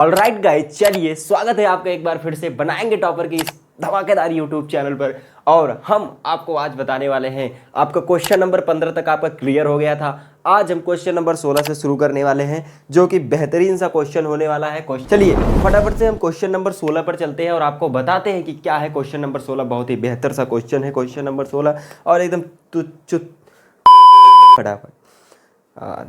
Alright guys, चलिए स्वागत है आपका एक बार फिर से बनाएंगे टॉपर की इस धमाकेदार यूट्यूब चैनल पर। और हम आपको आज बताने वाले हैं, आपका क्वेश्चन नंबर 15 तक आपका क्लियर हो गया था। आज हम क्वेश्चन नंबर 16 से शुरू करने वाले हैं, जो कि बेहतरीन सा क्वेश्चन होने वाला है। चलिए फटाफट से हम क्वेश्चन नंबर 16 पर चलते हैं और आपको बताते हैं कि क्या है क्वेश्चन नंबर 16। बहुत ही बेहतर सा क्वेश्चन है क्वेश्चन नंबर 16 और एकदम फटाफट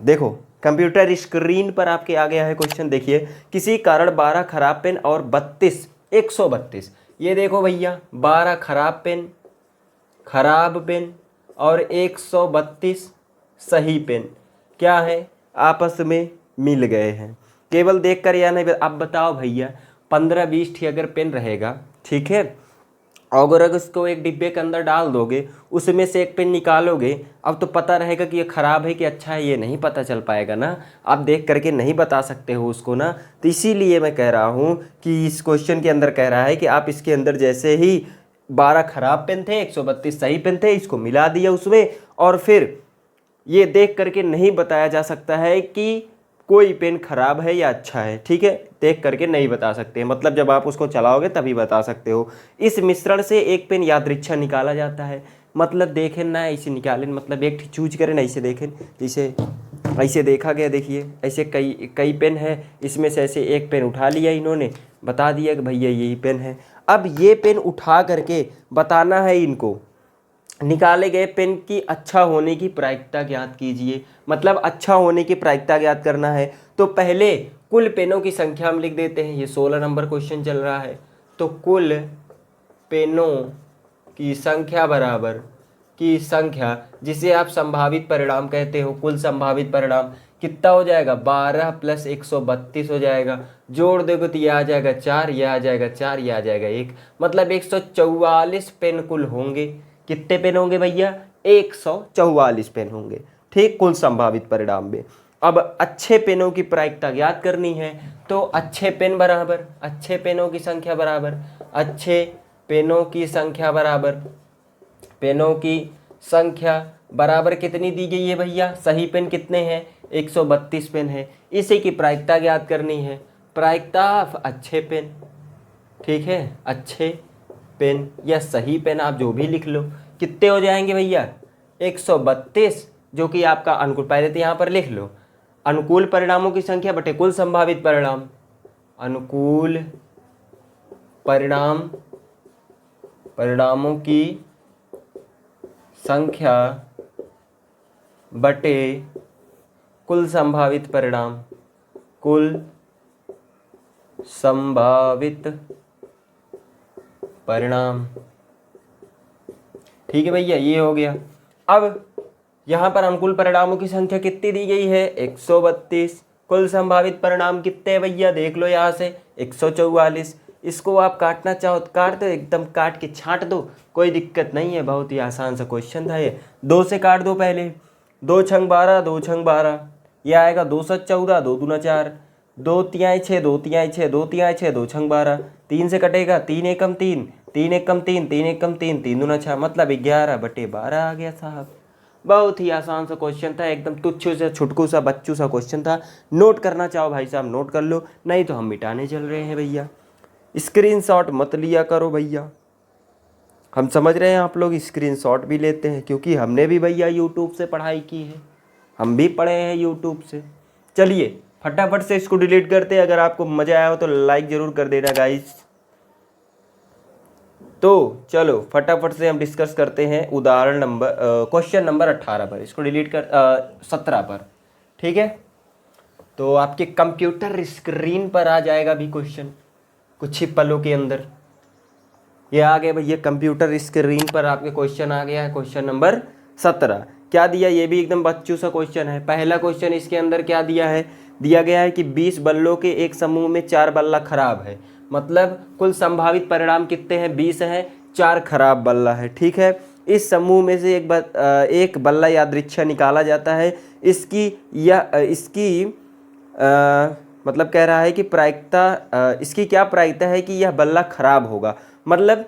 देखो कंप्यूटर स्क्रीन पर आपके आ गया है क्वेश्चन। देखिए, किसी कारण 12 खराब पेन और 132 ये देखो भैया, 12 खराब पेन और 132 सही पेन क्या है, आपस में मिल गए हैं। केवल देखकर या नहीं, अब बताओ भैया, 15-20 ठी अगर पेन रहेगा, ठीक है, अगर उसको एक डिब्बे के अंदर डाल दोगे, उसमें से एक पेन निकालोगे, अब तो पता रहेगा कि ये ख़राब है कि अच्छा है, ये नहीं पता चल पाएगा ना। आप देख करके नहीं बता सकते हो उसको ना। तो इसीलिए मैं कह रहा हूँ कि इस क्वेश्चन के अंदर कह रहा है कि आप इसके अंदर जैसे ही 12 खराब पेन थे, 132 सही पेन थे, इसको मिला दिया उसमें, और फिर ये देख करके नहीं बताया जा सकता है कि कोई पेन खराब है या अच्छा है, ठीक है, देख करके नहीं बता सकते। मतलब जब आप उसको चलाओगे तभी बता सकते हो। इस मिश्रण से एक पेन यादृच्छा निकाला जाता है। मतलब देखें ना, ऐसे निकालें, मतलब एक चूज करें ना, ऐसे देखें, जैसे ऐसे देखा गया। देखिए ऐसे कई पेन है, इसमें से ऐसे एक पेन उठा लिया इन्होंने, बता दिया कि भैया यही पेन है। अब ये पेन उठा करके बताना है इनको, निकाले गए पेन की अच्छा होने की प्रायिकता ज्ञात कीजिए। मतलब अच्छा होने की प्रायिकता ज्ञात करना है तो पहले कुल पेनों की संख्या हम लिख देते हैं। ये 16 नंबर क्वेश्चन चल रहा है, तो कुल पेनों की संख्या बराबर की संख्या, जिसे आप संभावित परिणाम कहते हो, कुल संभावित परिणाम कितना हो जाएगा, 12 + 132 हो जाएगा। जोड़ दोगे तो ये आ जाएगा 4, ये आ जाएगा 4, ये आ जाएगा 1। मतलब 144 पेन कुल होंगे। कितने पेन होंगे भैया, 144 पेन होंगे, ठीक, कुल संभावित परिणाम में। अब अच्छे पेनों की प्रायिकता ज्ञात करनी है, तो अच्छे पेन बराबर अच्छे पेनों की संख्या बराबर अच्छे पेनों की संख्या बराबर पेनों की संख्या बराबर कितनी दी गई है भैया, सही पेन कितने हैं, 132 पेन है। इसी की प्रायिकता ज्ञात करनी है। प्रायिकता अच्छे पेन, ठीक है, अच्छे पेन या सही पेन आप जो भी लिख लो, कितने हो जाएंगे भैया, 132, जो कि आपका अनुकूल, पहले तो यहाँ पर लिख लो, अनुकूल परिणामों की संख्या बटे कुल संभावित परिणाम, अनुकूल परिणामों की संख्या बटे कुल संभावित परिणाम, कुल संभावित परिणाम, ठीक है भैया, ये हो गया। अब यहाँ पर अनुकूल परिणामों की संख्या कितनी दी गई है, 132। कुल संभावित परिणाम कितने हैं भैया, देख लो यहाँ से, 144। इसको आप काटना चाहो तो काट दो, एकदम काट के छांट दो, कोई दिक्कत नहीं है, बहुत ही आसान सा क्वेश्चन था ये। 2 से काट दो पहले, 2 छंग 12, 2 छंग 12, ये आएगा 2 7 14, 2 दूना 4, 2 तिहाई 6, 2 तिहाई 6, 2 तिहाई 6, 2 छंग 12, 3 से कटेगा, 3 एकम 3, 3 एकम 3, 3 एकम 3, 3 दूना 6, मतलब 11/12 आ गया साहब। बहुत ही आसान सा क्वेश्चन था, एकदम तुच्छ सा छुटकू सा बच्चू सा क्वेश्चन था। नोट करना चाहो भाई साहब नोट कर लो, नहीं तो हम मिटाने चल रहे हैं भैया। स्क्रीनशॉट मत लिया करो भैया, हम समझ रहे हैं आप लोग स्क्रीनशॉट भी लेते हैं, क्योंकि हमने भी भैया यूट्यूब से पढ़ाई की है, हम भी पढ़े हैं यूट्यूब से। चलिए फटाफट से इसको डिलीट करते हैं। अगर आपको मज़ा आया हो तो लाइक ज़रूर कर देना गाइस। तो चलो फटाफट से हम डिस्कस करते हैं उदाहरण नंबर क्वेश्चन नंबर 18 पर, इसको डिलीट कर 17 पर, ठीक है। तो आपके कंप्यूटर स्क्रीन पर आ जाएगा भी क्वेश्चन कुछ ही पलों के अंदर। ये आ गया भैया कंप्यूटर स्क्रीन पर, आपके क्वेश्चन आ गया है, क्वेश्चन नंबर 17। क्या दिया, ये भी एकदम बच्चों सा क्वेश्चन है। पहला क्वेश्चन इसके अंदर क्या दिया है, दिया गया है कि 20 बल्लों के एक समूह में 4 बल्ला खराब है। मतलब कुल संभावित परिणाम कितने हैं, 20 है, 4 खराब बल्ला है, ठीक है। इस समूह में से एक बल्ला यादृच्छा निकाला जाता है। इसकी मतलब कह रहा है कि प्रायिकता, इसकी क्या प्रायिकता है कि यह बल्ला खराब होगा। मतलब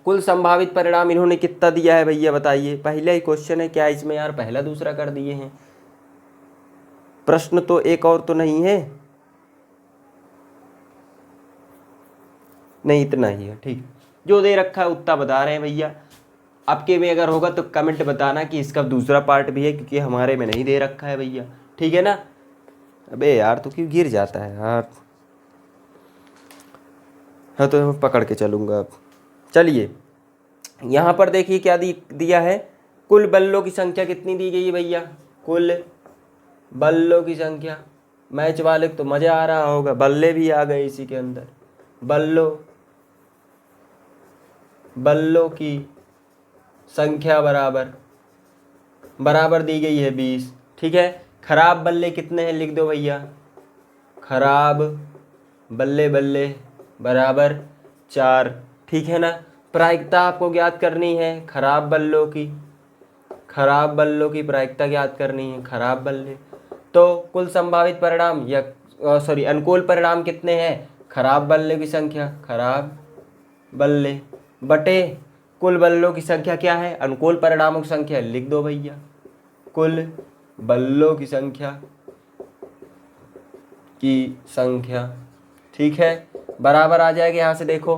कुल संभावित परिणाम इन्होंने कितना दिया है भैया बताइए। पहला ही क्वेश्चन है, क्या इसमें यार पहला दूसरा कर दिए हैं, प्रश्न तो एक और तो नहीं है। नहीं इतना ही है, ठीक। जो दे रखा है उतना बता रहे हैं भैया। आपके में अगर होगा तो कमेंट बताना कि इसका दूसरा पार्ट भी है, क्योंकि हमारे में नहीं दे रखा है भैया, ठीक है ना। अबे यार तू क्यों गिर जाता है यार। हाँ तो मैं पकड़ के चलूँगा अब। चलिए यहाँ पर देखिए क्या दिया है, कुल बल्लों की संख्या कितनी दी गई है भैया, कुल बल्लों की संख्या। मैच वाले को तो मज़ा आ रहा होगा, बल्ले भी आ गए इसी के अंदर। बल्लों की संख्या बराबर दी गई है 20, ठीक है। खराब बल्ले कितने हैं लिख दो भैया, खराब बल्ले बराबर 4, ठीक है ना। प्रायिकता आपको ज्ञात करनी है खराब बल्लों की प्रायिकता ज्ञात करनी है, खराब बल्ले। तो कुल संभावित परिणाम या अनुकूल परिणाम कितने हैं, खराब बल्ले की संख्या, खराब बल्ले बटे कुल बल्लों की संख्या क्या है, अनुकूल परिणामों की संख्या, लिख दो भैया कुल बल्लों की संख्या, ठीक है। बराबर आ जाएगा, यहाँ से देखो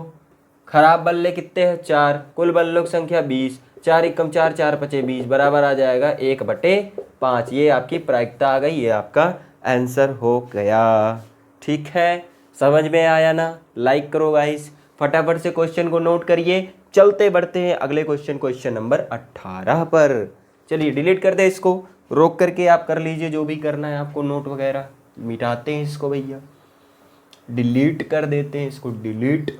खराब बल्ले कितने हैं 4, कुल बल्लों की संख्या 20, 4 एकम 4, 4 पचे 20, बराबर आ जाएगा 1/5। ये आपकी प्रायिकता आ गई, ये आपका आंसर हो गया, ठीक है। समझ में आया ना। लाइक करो गाइस, फटाफट से क्वेश्चन को नोट करिए। चलते बढ़ते हैं अगले क्वेश्चन नंबर 18 पर। चलिए डिलीट कर दे इसको, रोक करके आप कर लीजिए जो भी करना है आपको, नोट वगैरह मिटाते हैं इसको भैया, डिलीट कर देते हैं इसको, डिलीट।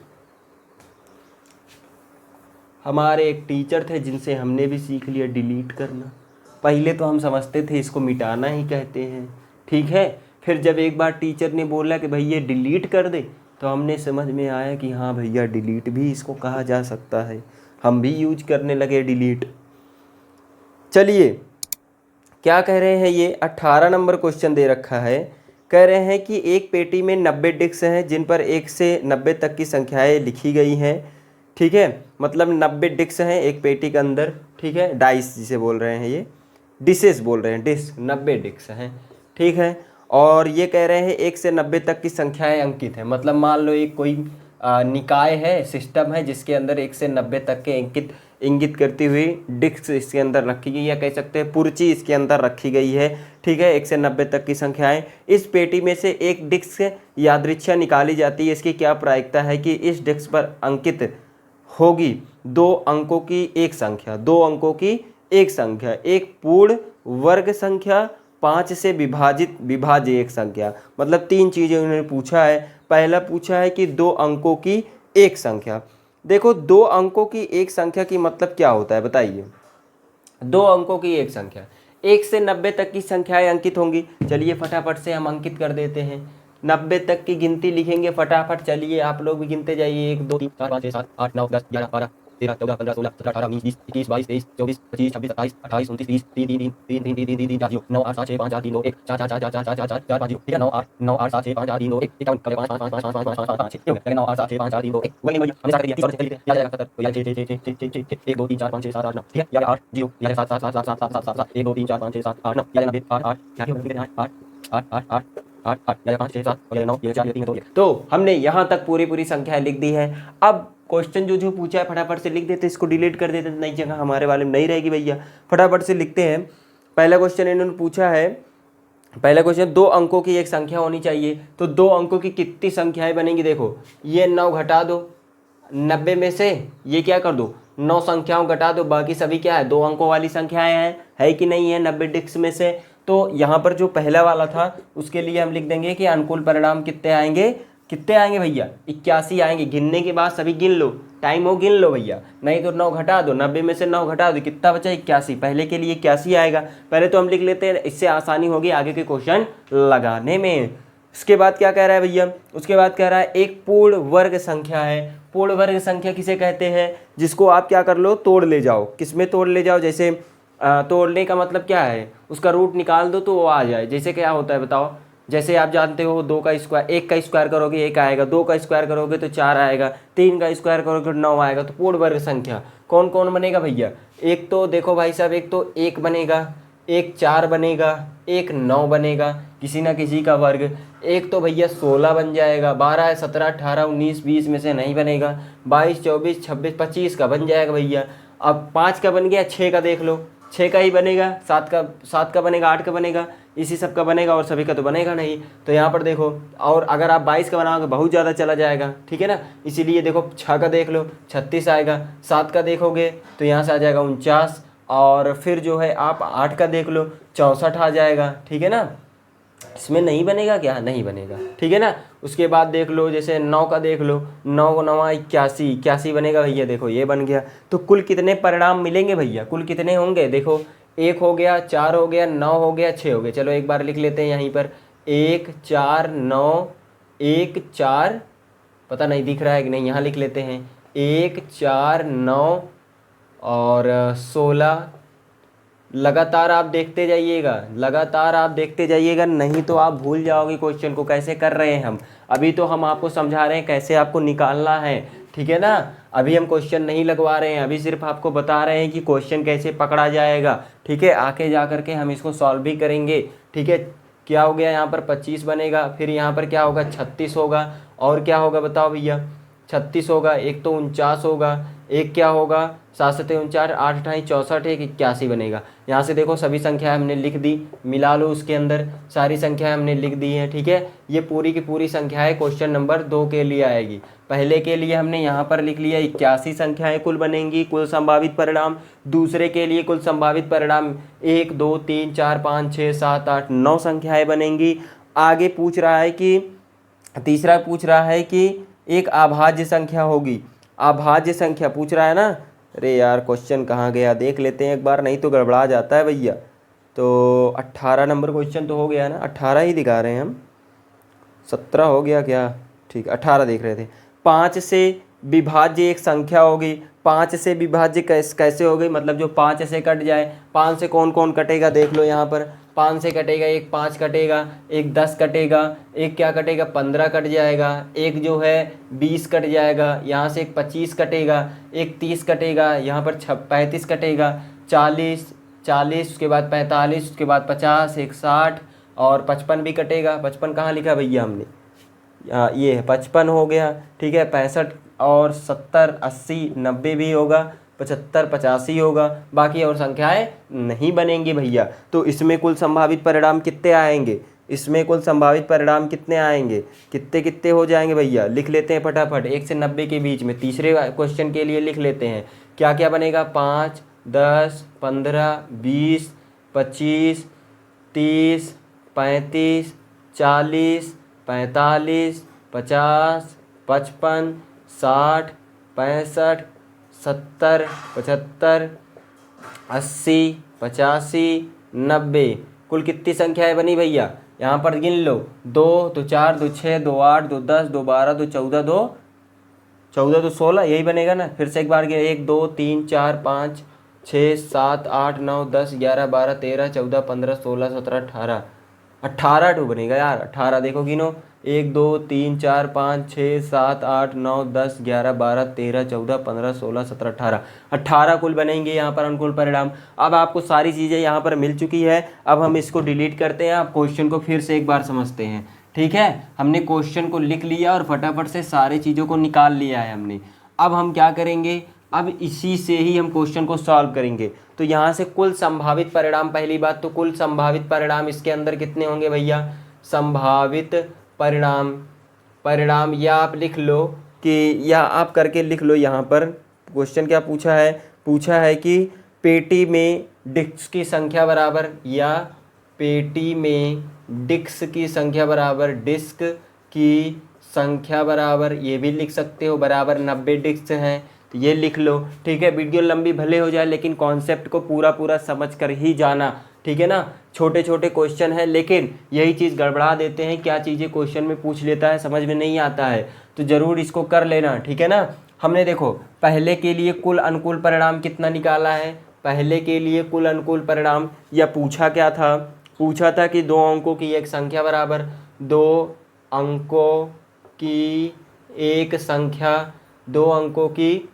हमारे एक टीचर थे जिनसे हमने भी सीख लिया डिलीट करना। पहले तो हम समझते थे इसको मिटाना ही कहते हैं, ठीक है। फिर जब एक बार टीचर ने बोला कि भैया डिलीट कर दे, तो हमने समझ में आया कि हाँ भैया डिलीट भी इसको कहा जा सकता है, हम भी यूज करने लगे डिलीट। चलिए क्या कह रहे हैं, ये 18 नंबर क्वेश्चन दे रखा है। कह रहे हैं कि एक पेटी में 90 डिस्क हैं जिन पर 1 से 90 तक की संख्याएं लिखी गई हैं, ठीक है। मतलब 90 डिस्क हैं एक पेटी के अंदर, ठीक है। डाइस जिसे बोल रहे हैं, ये डिशेस बोल रहे हैं, डिश 90 डिस्क हैं, ठीक है। और ये कह रहे हैं 1 से 90 तक की संख्याएं अंकित हैं। मतलब मान लो एक कोई निकाय है, सिस्टम है जिसके अंदर 1 से 90 तक के इंगित करती हुई डिस्क इसके अंदर रखी गई, या कह सकते हैं पूर्ची इसके अंदर रखी गई है, ठीक है। 1 से 90 तक की संख्याएं, इस पेटी में से एक डिस्क यादृच्छा निकाली जाती है। इसकी क्या प्रायिकता है कि इस डिस्क पर अंकित होगी 2 अंकों की एक संख्या, 2 अंकों की एक संख्या, एक पूर्ण वर्ग संख्या, 5 से विभाज्य एक संख्या। मतलब 3 चीज़ें उन्होंने पूछा है। पहला पूछा है कि 2 अंकों की एक संख्या। देखो 2 अंकों की एक संख्या की मतलब क्या होता है बताइए। 2 अंकों की एक संख्या, 1 से 90 तक की संख्याएं अंकित होंगी। चलिए फटाफट से हम अंकित कर देते हैं, 90 तक की गिनती लिखेंगे फटाफट। चलिए आप लोग भी गिनते जाइए, 1 2 3 4 5 6 7 8 9 10 11 12 13 14 15 16 17 18 19 20 21 22 23 24 25 26 27 28 29 30 3 3 3 3 3 3 3 4 9 8 7 6 5 4 3 2 1 4 4 4 4 4 4 4 4 5 ठीक है। 9 8 9 8 7 6 5 4 3 2 1 51 5 5 5 5 5 5 5 5 5 6 9 8 7 6 5 4 3 2 1 वही नहीं हमने सारे दिए 30 याद आएगा 70 तो यार 6 6 6 6 6 1 2 3 4 5 6 7 8 9 ठीक है। यार 8 0 यार 7 7 7 7 7 7 7 1 2 3 4 5 6 7 8 9 यार 90 8 8 क्या होगा 8 8 8 8 8 8 यार 5 6 7 और यार 9 यार 4 यार 3 2। तो हमने यहाँ तक पूरी संख्या लिख दी है। अब क्वेश्चन जो पूछा है फटाफट से लिख देते, इसको डिलीट कर देते, नई जगह हमारे वाले में नहीं रहेगी भैया। फटाफट से लिखते हैं। पहला क्वेश्चन इन्होंने पूछा है, पहला क्वेश्चन 2 अंकों की एक संख्या होनी चाहिए, तो 2 अंकों की कितनी संख्याएं बनेंगी। देखो ये 9 घटा दो 90 में से, ये क्या कर दो 9 संख्याओं घटा दो, बाकी सभी क्या है 2 अंकों वाली संख्याएं हैं, है कि नहीं है 90 डिस्क में से। तो यहाँ पर जो पहला वाला था उसके लिए हम लिख देंगे कि अनुकूल परिणाम कितने आएंगे भैया 81 आएंगे। गिनने के बाद सभी गिन लो, टाइम हो गिन लो भैया, नहीं तो 9 घटा दो, 90 में से 9 घटा दो, कितना बचा 81। पहले के लिए 81 आएगा, पहले तो हम लिख लेते हैं, इससे आसानी होगी आगे के क्वेश्चन लगाने में। इसके बाद क्या कह रहा है भैया, उसके बाद कह रहा है एक पूर्ण वर्ग संख्या है। पूर्ण वर्ग संख्या किसे कहते हैं, जिसको आप क्या कर लो तोड़ ले जाओ। किस में तोड़ ले जाओ, जैसे तोड़ने का मतलब क्या है, उसका रूट निकाल दो तो वो आ जाए। जैसे क्या होता है बताओ, जैसे आप जानते हो 2 का स्क्वायर, 1 का स्क्वायर करोगे 1 आएगा, 2 का स्क्वायर करोगे तो 4 आएगा, 3 का स्क्वायर करोगे तो 9 आएगा। तो पूर्ण वर्ग संख्या कौन कौन बनेगा भैया, एक तो देखो भाई साहब, एक तो 1 बनेगा, एक 4 बनेगा, एक 9 बनेगा, किसी ना किसी का वर्ग। एक तो भैया 16 बन जाएगा, 12 17 18 19 20 में से नहीं बनेगा, 22 24 26 25 का बन जाएगा भैया। अब 5 का बन गया, 6 का देख लो, 6 का ही बनेगा, 7 का बनेगा, 8 का बनेगा, इसी सब का बनेगा और सभी का तो बनेगा नहीं। तो यहाँ पर देखो, और अगर आप 22 का बनाओगे बहुत ज़्यादा चला जाएगा, ठीक है ना, इसीलिए देखो 6 का देख लो 36 आएगा, 7 का देखोगे तो यहाँ से आ जाएगा 49, और फिर जो है आप 8 का देख लो 64 आ जाएगा, ठीक है ना। इसमें नहीं बनेगा क्या, नहीं बनेगा, ठीक है ना। उसके बाद देख लो जैसे 9 का देख लो, 9 9 81, 81 बनेगा भैया, देखो ये बन गया। तो कुल कितने परिणाम मिलेंगे भैया, कुल कितने होंगे, देखो 1 हो गया, 4 हो गया, 9 हो गया, 6 हो गया। चलो एक बार लिख लेते हैं यहीं पर, 1 4 9 1 4, पता नहीं दिख रहा है कि नहीं, यहाँ लिख लेते हैं 1 4 9 और 16। लगातार आप देखते जाइएगा, लगातार आप देखते जाइएगा, नहीं तो आप भूल जाओगे क्वेश्चन को कैसे कर रहे हैं हम। अभी तो हम आपको समझा रहे हैं कैसे आपको निकालना है, ठीक है ना। अभी हम क्वेश्चन नहीं लगवा रहे हैं, अभी सिर्फ आपको बता रहे हैं कि क्वेश्चन कैसे पकड़ा जाएगा, ठीक है। आके जा करके हम इसको सॉल्व भी करेंगे, ठीक है। क्या हो गया यहाँ पर 25 बनेगा, फिर यहाँ पर क्या होगा 36 होगा, और क्या होगा बताओ भैया, 36 होगा, एक तो 49 होगा, एक क्या होगा 7 7 49, 8 28 64, एक 81 बनेगा। यहाँ से देखो सभी संख्याएं हमने लिख दी, मिला लो उसके अंदर, सारी संख्याएं हमने लिख दी हैं, ठीक है। ये पूरी की पूरी संख्याएं क्वेश्चन नंबर 2 के लिए आएगी। पहले के लिए हमने यहाँ पर लिख लिया 81 संख्याएं कुल बनेंगी, कुल संभावित परिणाम। दूसरे के लिए कुल संभावित परिणाम 1 2 3 4 5 6 7 8 9 संख्याएं बनेंगी। आगे पूछ रहा है कि तीसरा पूछ रहा है कि एक अभाज्य संख्या होगी, अभाज्य संख्या पूछ रहा है ना। अरे यार क्वेश्चन कहाँ गया, देख लेते हैं एक बार, नहीं तो गड़बड़ा जाता है भैया। तो 18 नंबर क्वेश्चन तो हो गया ना, 18 ही दिखा रहे हैं हम, 17 हो गया क्या, ठीक 18 देख रहे थे। 5 से विभाज्य एक संख्या होगी, 5 से विभाज्य कैसे होगी, मतलब जो 5 से कट जाए। 5 से कौन कौन कटेगा देख लो यहाँ पर, 5 से कटेगा, एक 5 कटेगा, एक 10 कटेगा, एक क्या कटेगा 15 कट जाएगा, एक जो है 20 कट जाएगा, यहाँ से एक 25 कटेगा, एक 30 कटेगा, यहाँ पर 35 कटेगा, 40 40, उसके बाद 45, उसके बाद 50, एक 60 और 55 भी कटेगा। 55 कहाँ लिखा भैया हमने, ये है 55 हो गया, ठीक है। 65 और 70 80 90 भी होगा, 75 85 होगा, बाकी और संख्याएं नहीं बनेंगी भैया। तो इसमें कुल संभावित परिणाम कितने आएंगे, इसमें कुल संभावित परिणाम कितने आएंगे, कितने कितने हो जाएंगे भैया, लिख लेते हैं फटाफट 1 से 90 के बीच में। तीसरे क्वेश्चन के लिए लिख लेते हैं क्या क्या बनेगा, 5 10 15 20 25 30 35 40 45 50 55 60 65 70 75 80 85 90। कुल कितनी संख्याएं बनी भैया, यहाँ पर गिन लो, 2 2 4 2 6 2 8 2 10 2 12 2 14 2 14 2 16, यही बनेगा ना। फिर से एक बार 1 2 3 4 5 6 7 8 9 10 11 12 13 14 15 16 17 18, 18 टू बनेगा यार। 18 देखो गिनो, 1 2 3 4 5 6 7 8 9 10 11 12 13 14 15 16 17 18, 18 कुल बनेंगे यहाँ पर अनुकूल परिणाम। अब आपको सारी चीज़ें यहाँ पर मिल चुकी है, अब हम इसको डिलीट करते हैं, आप क्वेश्चन को फिर से एक बार समझते हैं, ठीक है। हमने क्वेश्चन को लिख लिया और फटाफट से सारी चीज़ों को निकाल लिया है हमने। अब हम क्या करेंगे, अब इसी से ही हम क्वेश्चन को सॉल्व करेंगे। तो यहाँ से कुल संभावित परिणाम, पहली बात तो कुल संभावित परिणाम इसके अंदर कितने होंगे भैया, संभावित परिणाम या आप लिख लो कि, या आप करके लिख लो यहाँ पर। क्वेश्चन क्या पूछा है कि पेटी में डिस्क की संख्या बराबर, या पेटी में डिस्क की संख्या बराबर, डिस्क की संख्या बराबर, ये भी लिख सकते हो, बराबर 90 डिस्क हैं, तो ये लिख लो, ठीक है। वीडियो लंबी भले हो जाए लेकिन कॉन्सेप्ट को पूरा समझ कर ही जाना, ठीक है ना। छोटे छोटे क्वेश्चन हैं लेकिन यही चीज़ गड़बड़ा देते हैं, क्या चीज़ें क्वेश्चन में पूछ लेता है, समझ में नहीं आता है, तो ज़रूर इसको कर लेना, ठीक है ना। हमने देखो पहले के लिए कुल अनुकूल परिणाम कितना निकाला है, पहले के लिए कुल अनुकूल परिणाम, या पूछा क्या था, पूछा था कि 2 अंकों की एक संख्या बराबर, 2 अंकों की एक संख्या, 2 अंकों की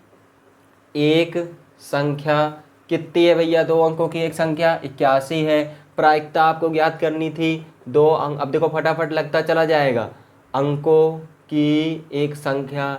एक संख्या कितनी है भैया, 2 अंकों की एक संख्या 81 है। प्रायिकता आपको ज्ञात करनी थी, दो अंक, अब देखो फटाफट लगता चला जाएगा, अंकों की एक संख्या,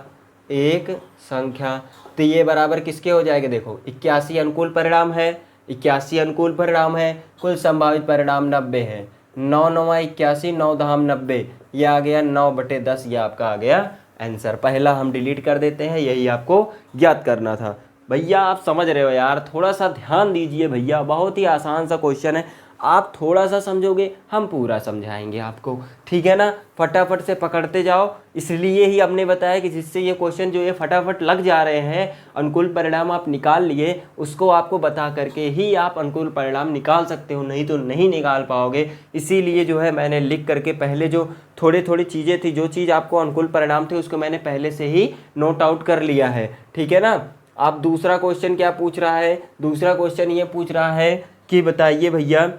तो ये बराबर किसके हो जाएगा, देखो 81 अनुकूल परिणाम है, 81 अनुकूल परिणाम है, कुल संभावित परिणाम 90 है, 9 9 81, 9 धाम 90, ये आ गया 9/10, ये आपका आ गया आंसर। पहला हम डिलीट कर देते हैं, यही आपको ज्ञात करना था। भैया आप समझ रहे हो यार, थोड़ा सा ध्यान दीजिए भैया, बहुत ही आसान सा क्वेश्चन है, आप थोड़ा सा समझोगे हम पूरा समझाएंगे आपको, ठीक है ना। फटाफट से पकड़ते जाओ, इसलिए ही हमने बताया कि जिससे ये क्वेश्चन जो ये फटाफट लग जा रहे हैं, अनुकूल परिणाम आप निकाल लिए, उसको आपको बता करके ही आप अनुकूल परिणाम निकाल सकते हो, नहीं तो नहीं निकाल पाओगे। इसीलिए जो है मैंने लिख करके पहले जो थोड़ी चीज़ें थी, जो चीज़ आपको अनुकूल परिणाम थे उसको मैंने पहले से ही नोट आउट कर लिया है, ठीक है ना। आप दूसरा क्वेश्चन क्या पूछ रहा है, दूसरा क्वेश्चन ये पूछ रहा है कि बताइए भैया,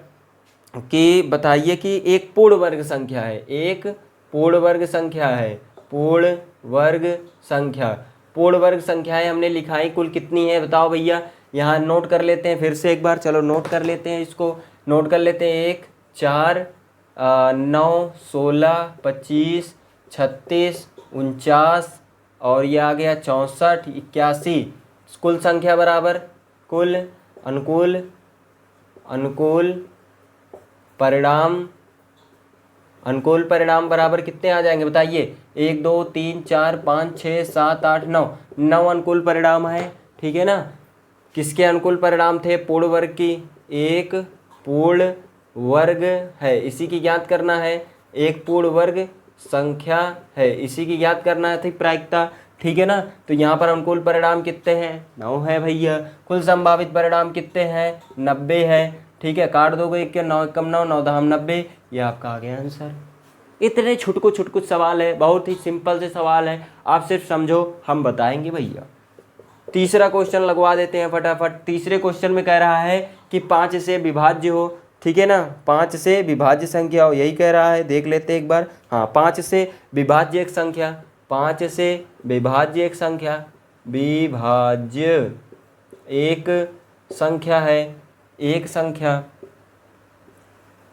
कि बताइए कि एक पूर्ण वर्ग संख्या है, एक पूर्ण वर्ग संख्या है, पूर्ण वर्ग संख्या, पूर्ण वर्ग संख्याएं हमने लिखाई कुल कितनी है बताओ भैया। यहाँ नोट कर लेते हैं फिर से एक बार, चलो नोट कर लेते हैं, इसको नोट कर लेते हैं। 1 4 9 16 25 36 49 और ये आ गया 64 81, कुल संख्या बराबर कुल अनुकूल परिणाम बराबर कितने आ जाएंगे बताइए। 1 2 3 4 5 6 7 8 9, 9 अनुकूल परिणाम है, ठीक है ना। किसके अनुकूल परिणाम थे, पूर्ण वर्ग की, एक पूर्ण वर्ग है इसी की ज्ञात करना है, एक पूर्ण वर्ग संख्या है इसी की ज्ञात करना है, थी प्रायिकता, ठीक है ना। तो यहाँ पर अनुकूल परिणाम कितने हैं, 9 है भैया। कुल संभावित परिणाम कितने हैं, 90 है, ठीक है। काट दोगे 1 के 9 एकम 9, 9 धाम 90, ये आपका आ गया आंसर। इतने छुटकुट सवाल है, बहुत ही सिंपल से सवाल है, आप सिर्फ समझो, हम बताएंगे भैया। तीसरा क्वेश्चन लगवा देते हैं फटाफट। तीसरे क्वेश्चन में कह रहा है कि 5 से विभाज्य हो, ठीक है ना, 5 से विभाज्य संख्या हो, यही कह रहा है। देख लेते हैं एक बार, हाँ 5 से विभाज्य एक संख्या, 5 से विभाज्य एक संख्या, विभाज्य एक संख्या है, एक संख्या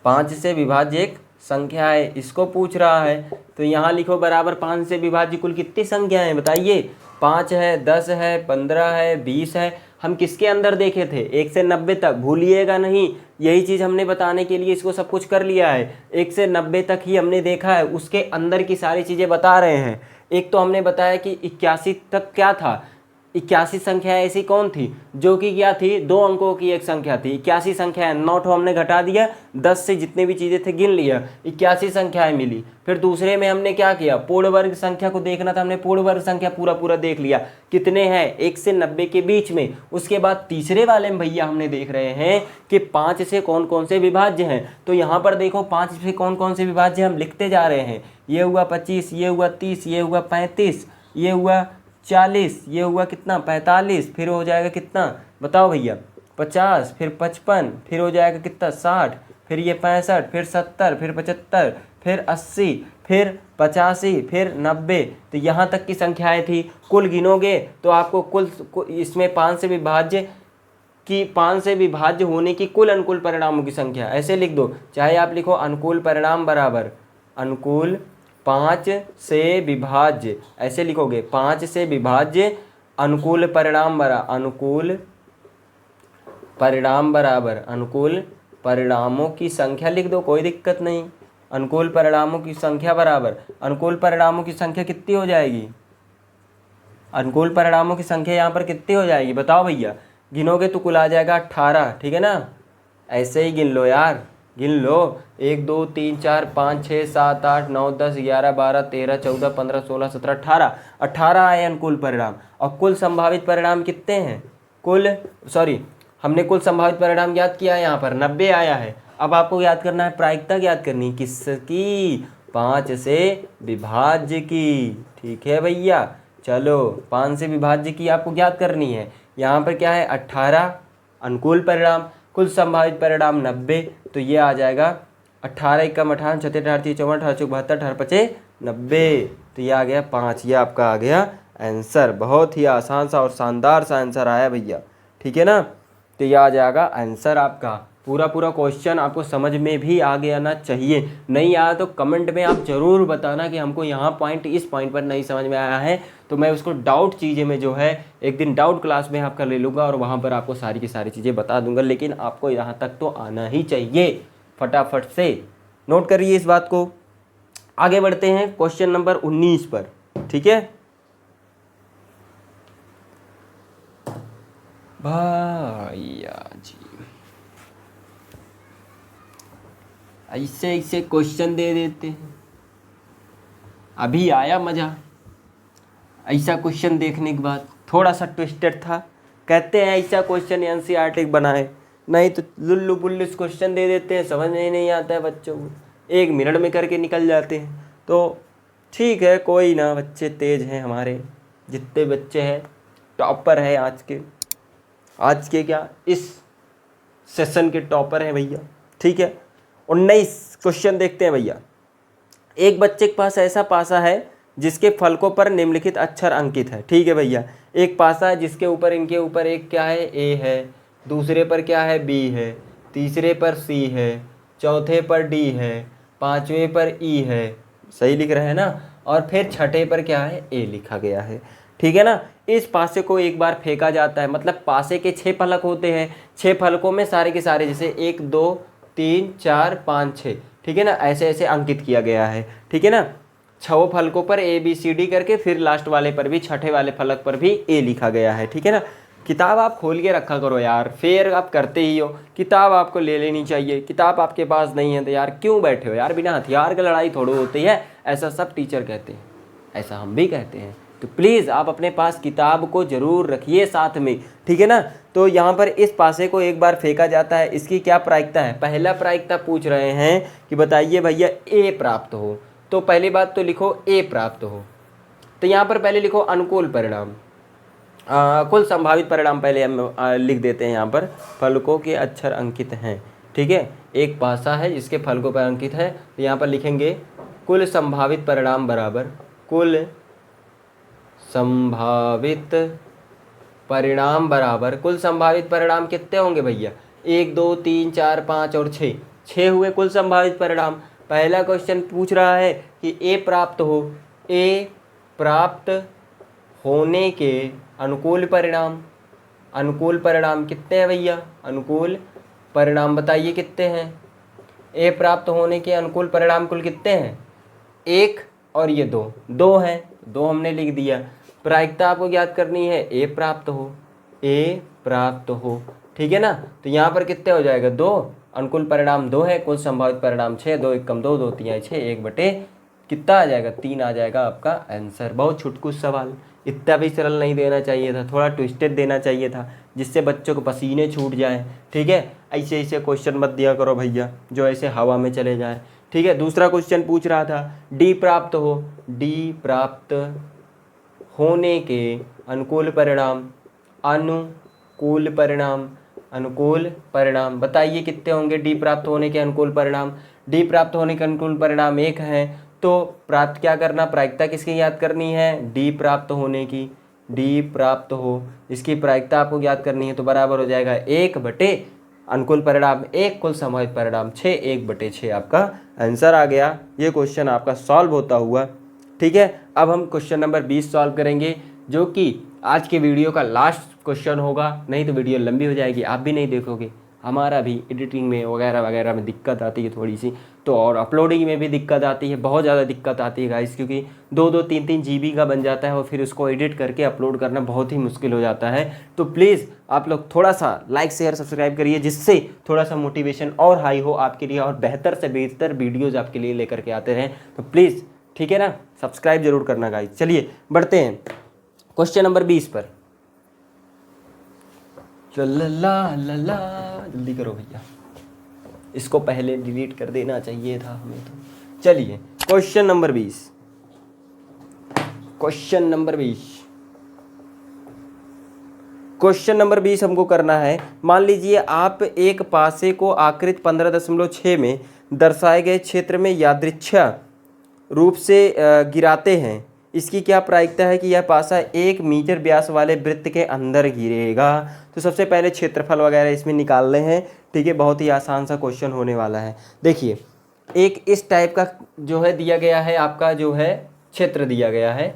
5 से विभाज्य एक संख्या है, इसको पूछ रहा है। तो यहाँ लिखो बराबर 5 से विभाज्य कुल कितनी संख्या है बताइए। 5 है, 10 है, 15 है, 20 है। हम किसके अंदर देखे थे, 1 से 90 तक, भूलिएगा नहीं, यही चीज़ हमने बताने के लिए इसको सब कुछ कर लिया है। 1 से 90 तक ही हमने देखा है, उसके अंदर की सारी चीज़ें बता रहे हैं। एक तो हमने बताया कि 81 तक क्या था, 81 संख्या ऐसी कौन थी जो कि क्या थी, 2 अंकों की एक संख्या थी। 81 संख्याएं, 9 ठो हमने घटा दिया, 10 से जितने भी चीज़ें थे गिन लिया, 81 संख्याएं मिली। फिर दूसरे में हमने क्या किया, पूर्ण वर्ग संख्या को देखना था, हमने पूर्ण वर्ग संख्या पूरा देख लिया, कितने हैं 1 से 90 के बीच में। उसके बाद तीसरे वाले में भैया हमने देख रहे हैं कि 5 से कौन कौन से विभाज्य हैं। तो यहाँ पर देखो 5 से कौन कौन से विभाज्य हम लिखते जा रहे हैं। ये हुआ 25, ये हुआ 30, ये हुआ 35, ये हुआ 40, ये हुआ कितना 45, फिर हो जाएगा कितना बताओ भैया 50, फिर 55, फिर हो जाएगा कितना 60, फिर ये 65, फिर 70, फिर 75, फिर 80, फिर 85, फिर 90। तो यहाँ तक की संख्याएं थी। कुल गिनोगे तो आपको कुल इसमें 5 से विभाज्य होने की कुल अनुकूल परिणामों की संख्या ऐसे लिख दो, चाहे आप लिखो अनुकूल परिणाम बराबर अनुकूल 5 से विभाज्य, ऐसे लिखोगे 5 से विभाज्य अनुकूल परिणाम बराबर अनुकूल परिणामों की संख्या लिख दो, कोई दिक्कत नहीं। अनुकूल परिणामों की संख्या बराबर, अनुकूल परिणामों की संख्या कितनी हो जाएगी, अनुकूल परिणामों की संख्या यहाँ पर कितनी हो जाएगी बताओ भैया। गिनोगे तो कुल आ जाएगा 18, ठीक है ना। ऐसे ही गिन लो यार, गिन लो 1 2 3 4 5 6 7 8 9 10 11 12 13 14 15 16 17 18, 18 आए अनुकूल परिणाम। और कुल संभावित परिणाम कितने हैं, हमने कुल संभावित परिणाम ज्ञात किया है, यहाँ पर 90 आया है। अब आपको याद करना है, प्रायिकता ज्ञात करनी है, किसकी, 5 से विभाज्य की, ठीक है भैया। चलो 5 से विभाज्य की आपको ज्ञात करनी है। यहाँ पर क्या है 18 अनुकूल परिणाम, कुल संभावित परिणाम 90, तो ये आ जाएगा 18 एकम 18 36 38 54 68 72 18 5 90, तो ये आ गया 5, ये आपका आ गया आंसर। बहुत ही आसान सा और शानदार सा आंसर आया भैया, ठीक है ना। तो ये आ जाएगा आंसर आपका पूरा क्वेश्चन आपको समझ में भी आ गया ना चाहिए। नहीं आया तो कमेंट में आप ज़रूर बताना कि हमको यहाँ पॉइंट, इस पॉइंट पर नहीं समझ में आया है, तो मैं उसको डाउट चीज़ें में जो है एक दिन डाउट क्लास में आपका ले लूँगा और वहाँ पर आपको सारी की सारी चीज़ें बता दूँगा। लेकिन आपको यहाँ तक तो आना ही चाहिए, फटाफट से नोट करिए इस बात को। आगे बढ़ते हैं क्वेश्चन नंबर 19 पर, ठीक है भैया जी। ऐसे ऐसे क्वेश्चन दे देते हैं, अभी आया मज़ा ऐसा क्वेश्चन देखने के बाद। थोड़ा सा ट्विस्टेड था, कहते हैं ऐसा क्वेश्चन एनसीईआरटी बनाए, नहीं तो लुल्लू बुल्लू क्वेश्चन दे देते हैं, समझ में नहीं आता है बच्चों को, 1 मिनट में करके निकल जाते हैं। तो ठीक है, कोई ना, बच्चे तेज हैं हमारे, जितने बच्चे हैं टॉपर है आज के क्या इस सेशन के टॉपर हैं भैया, ठीक है। 19 क्वेश्चन देखते हैं भैया। एक बच्चे के पास ऐसा पासा है जिसके फलकों पर निम्नलिखित अक्षर अंकित है, ठीक है भैया। एक पासा है जिसके ऊपर, इनके ऊपर एक क्या है, ए है, दूसरे पर क्या है, बी है, तीसरे पर सी है, चौथे पर डी है, पांचवें पर ई है, सही लिख रहे हैं ना, और फिर छठे पर क्या है, ए लिखा गया है, ठीक है ना। इस पासे को एक बार फेंका जाता है, मतलब पासे के 6 फलक होते हैं, 6 फलकों में सारे के सारे जैसे 1 2 3 4 5 6, ठीक है ना, ऐसे ऐसे अंकित किया गया है, ठीक है ना। 6 फलकों पर ए बी सी डी करके फिर लास्ट वाले पर भी, छठे वाले फलक पर भी ए लिखा गया है, ठीक है ना। किताब आप खोल के रखा करो यार, फिर आप करते ही हो, किताब आपको ले लेनी चाहिए। किताब आपके पास नहीं है तो यार क्यों बैठे हो यार, बिना हथियार की लड़ाई थोड़ी होती है, ऐसा सब टीचर कहते हैं, ऐसा हम भी कहते हैं। तो प्लीज़ आप अपने पास किताब को ज़रूर रखिए साथ में, ठीक है ना। तो यहाँ पर इस पासे को एक बार फेंका जाता है, इसकी क्या प्रायिकता है, पहला प्रायिकता पूछ रहे हैं कि बताइए भैया ए प्राप्त हो, तो पहली बात तो लिखो ए प्राप्त हो। तो यहाँ पर पहले लिखो अनुकूल परिणाम, कुल संभावित परिणाम पहले हम लिख देते हैं। यहाँ पर फलकों के अक्षर अंकित हैं, ठीक है। एक पासा है जिसके फलकों पर अंकित है, तो यहाँ पर लिखेंगे कुल संभावित परिणाम बराबर कुल संभावित परिणाम बराबर, कुल संभावित परिणाम कितने होंगे भैया, 1 2 3 4 5 और 6 हुए कुल संभावित परिणाम। पहला क्वेश्चन पूछ रहा है कि ए प्राप्त हो, ए प्राप्त होने के अनुकूल परिणाम कितने हैं भैया, अनुकूल परिणाम बताइए कितने हैं। ए प्राप्त होने के अनुकूल परिणाम कुल कितने हैं, 1 और ये 2 हैं, 2 हमने लिख दिया। प्रायिकता आपको ज्ञात करनी है, ए प्राप्त हो, ठीक है ना। तो यहाँ पर कितने हो जाएगा, 2, अनुकूल परिणाम 2 है, कुल संभावित परिणाम 6, 2 1 कम 2, 2 3 6, 1 बटे कितना आ जाएगा, 3 आ जाएगा आपका आंसर। बहुत छुटकुछ सवाल, इतना भी सरल नहीं देना चाहिए था, थोड़ा ट्विस्टेड देना चाहिए था, जिससे बच्चों को पसीने छूट जाए, ठीक है। ऐसे ऐसे क्वेश्चन मत दिया करो भैया जो ऐसे हवा में चले जाए, ठीक है। दूसरा क्वेश्चन पूछ रहा था डी प्राप्त हो, डी प्राप्त होने के अनुकूल परिणाम बताइए कितने होंगे डी प्राप्त होने के अनुकूल परिणाम। डी प्राप्त होने के अनुकूल परिणाम 1 है, तो प्राप्त क्या करना, प्रायिकता किसकी याद करनी है, डी प्राप्त होने की, डी प्राप्त हो इसकी प्रायिकता आपको याद करनी है, तो बराबर हो जाएगा 1 बटे अनुकूल परिणाम 1 कुल संभावित परिणाम 6, 1 बटे 6 आपका आंसर आ गया। ये क्वेश्चन आपका सॉल्व होता हुआ, ठीक है। अब हम क्वेश्चन नंबर 20 सॉल्व करेंगे, जो कि आज के वीडियो का लास्ट क्वेश्चन होगा, नहीं तो वीडियो लंबी हो जाएगी, आप भी नहीं देखोगे, हमारा भी एडिटिंग में वगैरह वगैरह में दिक्कत आती है थोड़ी सी, तो और अपलोडिंग में भी दिक्कत आती है, बहुत ज़्यादा दिक्कत आती है गाइस, क्योंकि 2-2 3-3 GB का बन जाता है और फिर उसको एडिट करके अपलोड करना बहुत ही मुश्किल हो जाता है। तो प्लीज़ आप लोग थोड़ा सा लाइक शेयर सब्सक्राइब करिए, जिससे थोड़ा सा मोटिवेशन और हाई हो आपके लिए और बेहतर से बेहतर वीडियोज़ आपके लिए लेकर के आते रहें। तो प्लीज़, ठीक है ना, सब्सक्राइब जरूर करना गाइस। चलिए बढ़ते हैं क्वेश्चन नंबर 20 पर। जल्दी करो भैया, इसको पहले डिलीट कर देना चाहिए था हमें तो। चलिए क्वेश्चन नंबर 20, क्वेश्चन नंबर 20 हमको करना है। मान लीजिए आप एक पासे को आकृति 15.6 में दर्शाए गए क्षेत्र में यादृच्छिक रूप से गिराते हैं। इसकी क्या प्रायिकता है कि यह पासा 1 मीटर व्यास वाले वृत्त के अंदर गिरेगा। तो सबसे पहले क्षेत्रफल वगैरह इसमें निकाल रहे हैं, ठीक है। बहुत ही आसान सा क्वेश्चन होने वाला है। देखिए एक इस टाइप का जो है दिया गया है, आपका जो है क्षेत्र दिया गया है।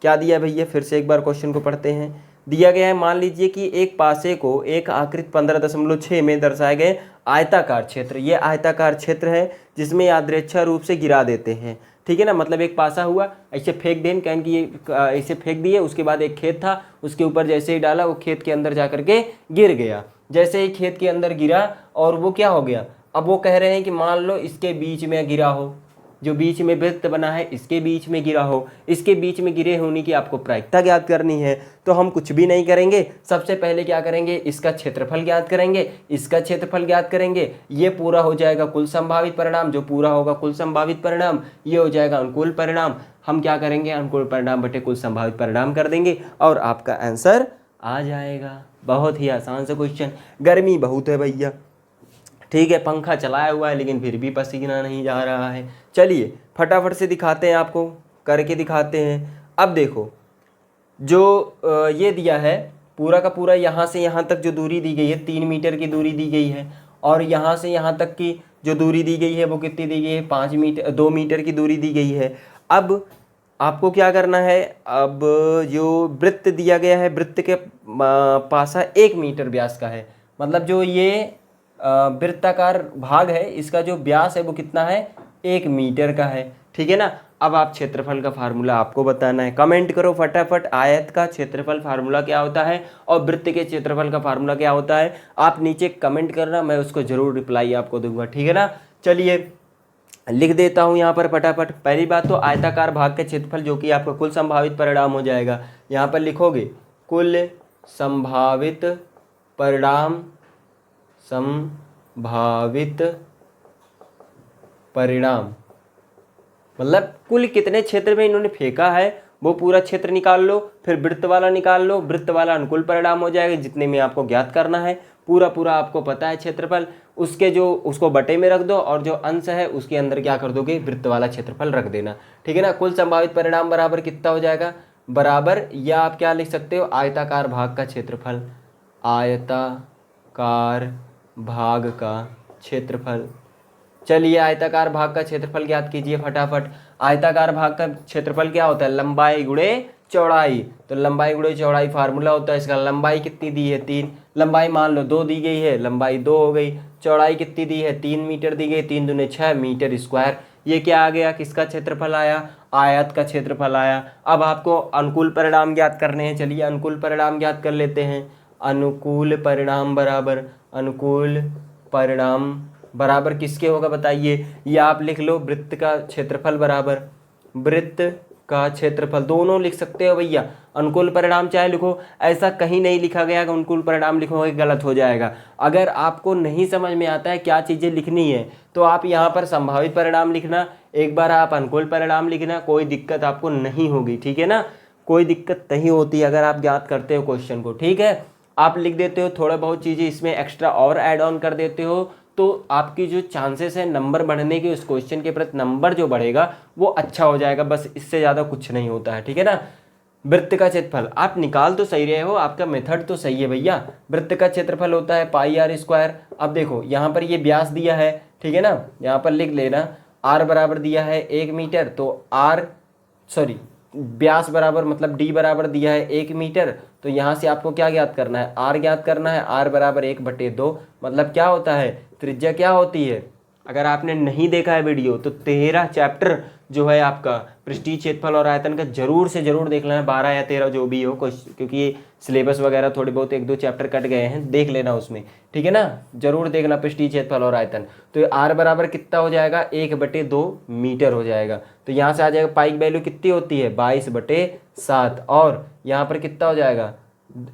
क्या दिया भैया, फिर से एक बार क्वेश्चन को पढ़ते हैं। दिया गया है, मान लीजिए कि एक पासे को एक आकृति 15.6 में दर्शाए गए आयताकार क्षेत्र, ये आयताकार क्षेत्र है जिसमें यादृच्छा रूप से गिरा देते हैं, ठीक है ना। मतलब एक पासा हुआ, ऐसे फेंक दें, कहें कि ये ऐसे फेंक दिए, उसके बाद एक खेत था, उसके ऊपर जैसे ही डाला वो खेत के अंदर जा करके गिर गया। जैसे ही खेत के अंदर गिरा और वो क्या हो गया, अब वो कह रहे हैं कि मान लो इसके बीच में गिरा हो, जो बीच में वृत्त बना है इसके बीच में गिरा हो, इसके बीच में गिरे होने की आपको प्रायिकता ज्ञात करनी है। तो हम कुछ भी नहीं करेंगे, सबसे पहले क्या करेंगे, इसका क्षेत्रफल ज्ञात करेंगे, इसका क्षेत्रफल ज्ञात करेंगे। ये पूरा हो जाएगा कुल संभावित परिणाम, जो पूरा होगा कुल संभावित परिणाम ये हो जाएगा अनुकूल परिणाम। हम क्या करेंगे, अनुकूल परिणाम बटे कुल संभावित परिणाम कर देंगे और आपका आंसर आ जाएगा। बहुत ही आसान सा क्वेश्चन। गर्मी बहुत है भैया, ठीक है, पंखा चलाया हुआ है लेकिन फिर भी पसीना नहीं जा रहा है। चलिए फटाफट से दिखाते हैं, आपको करके दिखाते हैं। अब देखो जो ये दिया है पूरा का पूरा, यहाँ से यहाँ तक जो दूरी दी गई है 3 मीटर की दूरी दी गई है, और यहाँ से यहाँ तक की जो दूरी दी गई है वो कितनी दी गई है, 5 मीटर 2 मीटर की दूरी दी गई है। अब आपको क्या करना है, अब जो वृत्त दिया गया है, वृत्त के पासा 1 मीटर व्यास का है, मतलब जो ये वृत्ताकार भाग है इसका जो व्यास है वो कितना है, 1 मीटर का है, ठीक है ना। अब आप क्षेत्रफल का फार्मूला आपको बताना है, कमेंट करो फटाफट। आयत का क्षेत्रफल फार्मूला क्या होता है और वृत्त के क्षेत्रफल का फार्मूला क्या होता है, आप नीचे कमेंट करना, मैं उसको जरूर रिप्लाई आपको दूंगा, ठीक है ना। चलिए लिख देता हूँ यहाँ पर फटाफट। पहली बात तो आयताकार भाग के क्षेत्रफल जो कि आपका कुल संभावित परिणाम हो जाएगा, यहाँ पर लिखोगे कुल संभावित परिणाम, संभावित परिणाम मतलब कुल कितने क्षेत्र में इन्होंने फेंका है वो पूरा क्षेत्र निकाल लो, फिर वृत्त वाला निकाल लो, वृत्त वाला अनुकूल परिणाम हो जाएगा जितने में आपको ज्ञात करना है। पूरा पूरा आपको पता है क्षेत्रफल, उसके जो उसको बटे में रख दो और जो अंश है उसके अंदर क्या कर दोगे, वृत्त वाला क्षेत्रफल रख देना, ठीक है ना। कुल संभावित परिणाम बराबर कितना हो जाएगा, बराबर या आप क्या लिख सकते हो, आयताकार भाग का क्षेत्रफल, आयताकार भाग का क्षेत्रफल। चलिए आयताकार भाग का क्षेत्रफल ज्ञात कीजिए फटाफट। आयताकार भाग का क्षेत्रफल क्या होता है, लंबाई गुणे चौड़ाई। तो लंबाई गुणे चौड़ाई फार्मूला होता है इसका। लंबाई कितनी दी है, 3, लंबाई मान लो 2 दी गई है, लंबाई 2 हो गई। चौड़ाई कितनी दी है, 3 मीटर दी गई, 3 दूने 6 मीटर स्क्वायर। ये क्या आ गया, किसका क्षेत्रफल आया, आयत का क्षेत्रफल आया। अब आपको अनुकूल परिणाम ज्ञात करने हैं, चलिए अनुकूल परिणाम ज्ञात कर लेते हैं। अनुकूल परिणाम बराबर, अनुकूल परिणाम बराबर किसके होगा बताइए, ये आप लिख लो, वृत्त का क्षेत्रफल बराबर वृत्त का क्षेत्रफल। दोनों लिख सकते हो भैया, अनुकूल परिणाम चाहे लिखो, ऐसा कहीं नहीं लिखा गया कि अनुकूल परिणाम लिखोगे गलत हो जाएगा। अगर आपको नहीं समझ में आता है क्या चीज़ें लिखनी है तो आप यहाँ पर संभावित परिणाम लिखना, एक बार आप अनुकूल परिणाम लिखना, कोई दिक्कत आपको नहीं होगी, ठीक है ना। कोई दिक्कत नहीं होती अगर आप ज्ञात करते हो क्वेश्चन को, ठीक है। आप लिख देते हो, थोड़ा बहुत चीज़ें इसमें एक्स्ट्रा और ऐड ऑन कर देते हो तो आपकी जो चांसेस है नंबर बढ़ने के, उस क्वेश्चन के प्रति नंबर जो बढ़ेगा वो अच्छा हो जाएगा, बस इससे ज़्यादा कुछ नहीं होता है, ठीक है ना। वृत्त का क्षेत्रफल आप निकाल तो सही रहे हो, आपका मेथड तो सही है भैया। वृत्त का क्षेत्रफल होता है पाई आर स्क्वायर। अब देखो यहाँ पर ये व्यास दिया है, ठीक है ना, यहाँ पर लिख लेना आर बराबर दिया है 1 मीटर, तो आर सॉरी व्यास बराबर मतलब डी बराबर दिया है 1 मीटर। तो यहाँ से आपको क्या ज्ञात करना है, आर ज्ञात करना है। आर बराबर 1/2, मतलब क्या होता है, त्रिज्या क्या होती है। अगर आपने नहीं देखा है वीडियो तो 13 चैप्टर जो है आपका पृष्ठीय क्षेत्रफल और आयतन का जरूर से जरूर देख लेना, 12 या 13 जो भी हो, क्योंकि ये सिलेबस वगैरह थोड़े बहुत 1-2 चैप्टर कट गए हैं, देख लेना उसमें, ठीक है ना, जरूर देखना पृष्ठीय क्षेत्रफल और आयतन। तो आर बराबर कितना हो जाएगा, 1/2 मीटर हो जाएगा। तो यहाँ से आ जाएगा पाई की वैल्यू कितनी होती है, 22/7, और यहाँ पर कितना हो जाएगा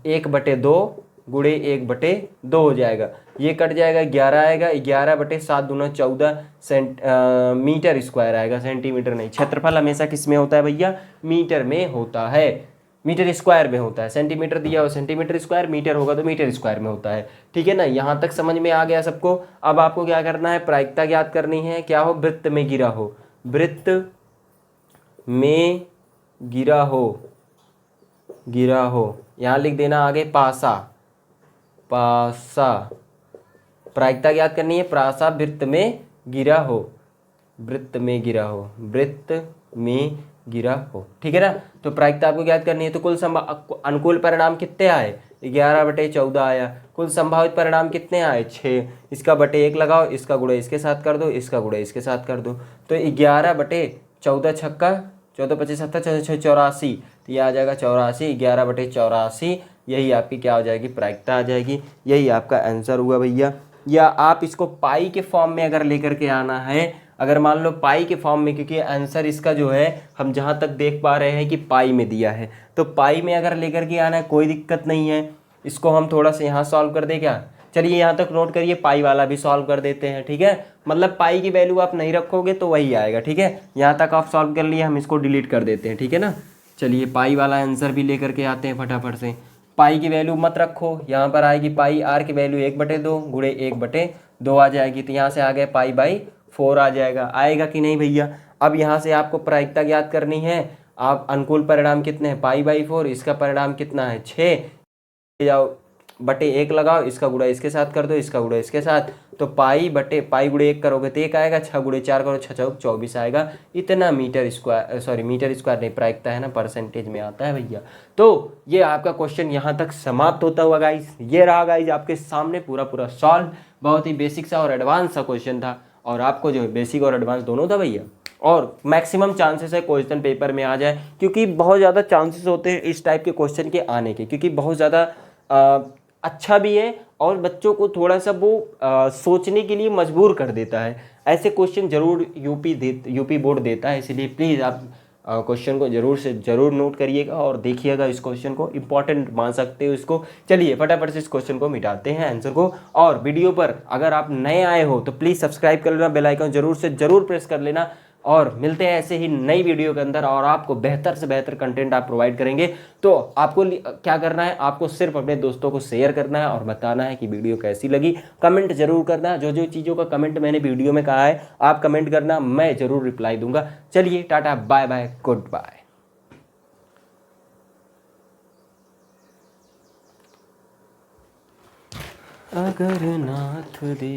1/2 गुणे 1/2 हो जाएगा, ये कट जाएगा 11 आएगा, 11/7 दूना 14 मीटर स्क्वायर आएगा, सेंटीमीटर नहीं। क्षेत्रफल हमेशा किस में होता है भैया, मीटर में होता है, मीटर स्क्वायर में होता है। सेंटीमीटर दिया हो सेंटीमीटर स्क्वायर, मीटर होगा तो मीटर स्क्वायर में होता है, ठीक है ना। यहाँ तक समझ में आ गया सबको। अब आपको क्या करना है, प्रायिकता ज्ञात करनी है, क्या हो, वृत्त में गिरा हो, वृत्त में गिरा हो, गिरा हो, यहाँ लिख देना आगे पासा, पासा। प्रायिकता याद करनी है, प्रासा वृत्त में गिरा हो, वृत्त में गिरा हो, वृत्त में गिरा हो, ठीक है ना। तो प्रायिकता आपको याद करनी है। तो कुल अनुकूल परिणाम कितने आए, 11/14 आया। कुल संभावित परिणाम कितने आए, 6। इसका बटे 1 लगाओ, इसका गुणा इसके साथ कर दो, इसका गुणा इसके साथ कर दो। तो 11/14 छक्का 14 25 70 84, तो ये आ जाएगा 84, 11/84। यही आपकी क्या हो जाएगी, प्रायिकता आ जाएगी। यही आपका आंसर हुआ भैया। या आप इसको पाई के फॉर्म में अगर लेकर के आना है, अगर मान लो पाई के फॉर्म में, क्योंकि आंसर इसका जो है हम जहाँ तक देख पा रहे हैं कि पाई में दिया है, तो पाई में अगर लेकर के आना है कोई दिक्कत नहीं है। इसको हम थोड़ा सा यहाँ सॉल्व कर दें क्या, चलिए यहाँ तक नोट करिए, पाई वाला भी सॉल्व कर देते हैं, ठीक है। मतलब पाई की वैल्यू आप नहीं रखोगे तो वही आएगा, ठीक है। यहाँ तक आप सॉल्व कर लिए, हम इसको डिलीट कर देते हैं, ठीक है ना। चलिए पाई वाला आंसर भी लेकर के आते हैं फटाफट से। पाई की वैल्यू मत रखो, यहाँ पर आएगी पाई आर की वैल्यू 1/2 गुणे 1/2 आ जाएगी। तो यहाँ से आ गया पाई/4 आ जाएगा, आएगा कि नहीं भैया। अब यहाँ से आपको प्रायिकता याद करनी है। आप अनुकूल परिणाम कितने हैं, पाई/4, इसका परिणाम कितना है 6, जाओ बटे 1 लगाओ, इसका गुणा इसके साथ कर दो, इसका गुणा इसके साथ। तो पाई गुणे 1 करोगे तो 1 आएगा, 6 गुणे 4 करो 6 चौक 24 आएगा। इतना metre square, sorry metre square नहीं, प्रायिकता है ना, परसेंटेज में आता है भैया। तो ये आपका क्वेश्चन यहाँ तक समाप्त होता हुआ गाइज। ये रहा गाइज आपके सामने पूरा सॉल्व। बहुत ही बेसिक सा और एडवांस सा क्वेश्चन था, और आपको जो है बेसिक और एडवांस दोनों था भैया। और मैक्सिमम चांसेस है क्वेश्चन पेपर में आ जाए, क्योंकि बहुत ज़्यादा चांसेस होते हैं इस टाइप के क्वेश्चन के आने के, क्योंकि बहुत ज़्यादा अच्छा भी है और बच्चों को थोड़ा सा वो सोचने के लिए मजबूर कर देता है। ऐसे क्वेश्चन जरूर यूपी बोर्ड देता है, इसलिए प्लीज़ आप क्वेश्चन को जरूर से जरूर नोट करिएगा और देखिएगा। इस क्वेश्चन को इंपॉर्टेंट मान सकते हो इसको। चलिए फटाफट से इस क्वेश्चन को मिटाते हैं आंसर को। और वीडियो पर अगर आप नए आए हो तो प्लीज़ सब्सक्राइब कर लेना, बेल आइकन जरूर से जरूर प्रेस कर लेना। और मिलते हैं ऐसे ही नई वीडियो के अंदर, और आपको बेहतर से बेहतर कंटेंट आप प्रोवाइड करेंगे। तो आपको क्या करना है, आपको सिर्फ अपने दोस्तों को शेयर करना है और बताना है कि वीडियो कैसी लगी। कमेंट जरूर करना, जो जो चीज़ों का कमेंट मैंने वीडियो में कहा है आप कमेंट करना, मैं जरूर रिप्लाई दूंगा। चलिए tata bye bye, goodbye. अगर नाथ दे